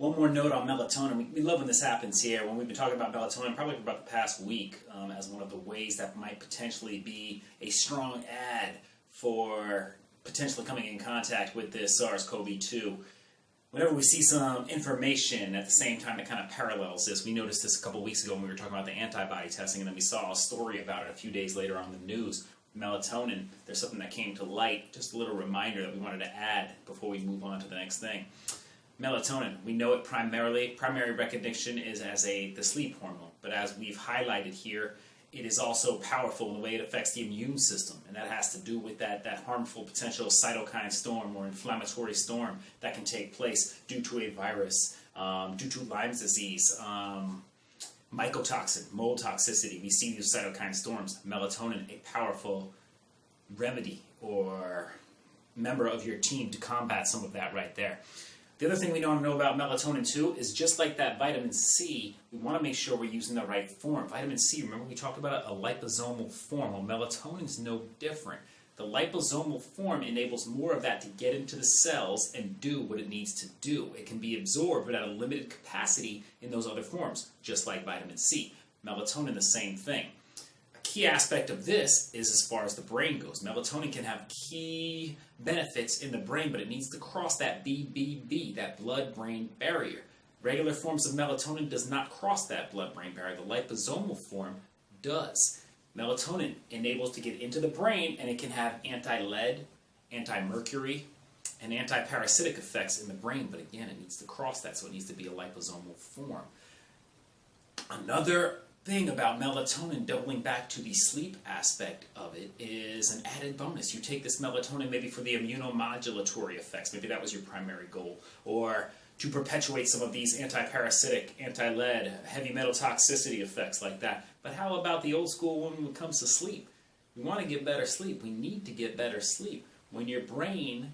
One more note on melatonin. We love when this happens here. When we've been talking about melatonin, probably for about the past week, as one of the ways that might potentially be a strong ad for potentially coming in contact with this SARS-CoV-2. Whenever we see some information at the same time that kind of parallels this, we noticed this a couple weeks ago when we were talking about the antibody testing, and then we saw a story about it a few days later on the news. Melatonin, there's something that came to light, just a little reminder that we wanted to add before we move on to the next thing. Melatonin, we know it primary recognition is as the sleep hormone, but as we've highlighted here, it is also powerful in the way it affects the immune system, and that has to do with that harmful potential cytokine storm or inflammatory storm that can take place due to a virus, due to Lyme disease, mycotoxin, mold toxicity. We see these cytokine storms. Melatonin, a powerful remedy or member of your team to combat some of that right there. The other thing we want to know about melatonin too is just like that vitamin C, we want to make sure we're using the right form. Vitamin C, remember we talked about a liposomal form. Well, melatonin is no different. The liposomal form enables more of that to get into the cells and do what it needs to do. It can be absorbed but at a limited capacity in those other forms, just like vitamin C. Melatonin, the same thing. Key aspect of this is as far as the brain goes. Melatonin can have key benefits in the brain, but it needs to cross that BBB, that blood-brain barrier. Regular forms of melatonin does not cross that blood-brain barrier. The liposomal form does. Melatonin enables to get into the brain, and it can have anti-lead, anti-mercury, and anti-parasitic effects in the brain, but again, it needs to cross that, so it needs to be a liposomal form. Another thing about melatonin, doubling back to the sleep aspect of it, is an added bonus. You take this melatonin maybe for the immunomodulatory effects, maybe that was your primary goal, or to perpetuate some of these anti-parasitic, anti-lead, heavy metal toxicity effects like that. But how about the old school when it comes to sleep? We want to get better sleep. We need to get better sleep. When your brain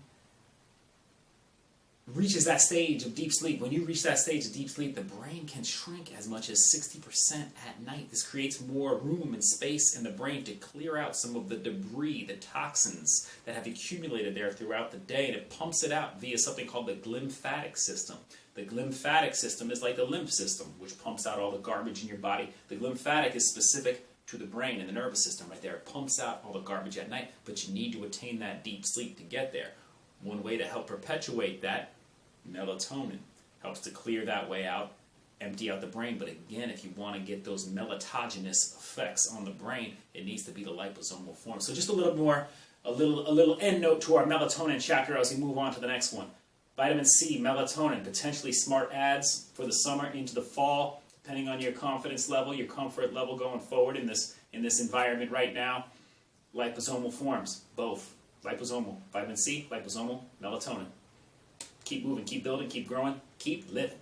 reaches that stage of deep sleep, when you reach that stage of deep sleep, the brain can shrink as much as 60% at night. This creates more room and space in the brain to clear out some of the debris, the toxins that have accumulated there throughout the day, and it pumps it out via something called the glymphatic system. The glymphatic system is like the lymph system, which pumps out all the garbage in your body. The glymphatic is specific to the brain and the nervous system right there. It pumps out all the garbage at night, but you need to attain that deep sleep to get there. One way to help perpetuate that, melatonin, helps to clear that way out, empty out the brain. But again, if you want to get those melatogenous effects on the brain, it needs to be the liposomal form. So just a little end note to our melatonin chapter as we move on to the next one. Vitamin C, melatonin, potentially smart ads for the summer into the fall, depending on your confidence level, your comfort level going forward in this environment right now. Liposomal forms, both. Liposomal, vitamin C, liposomal, melatonin. Keep moving, keep building, keep growing, keep living.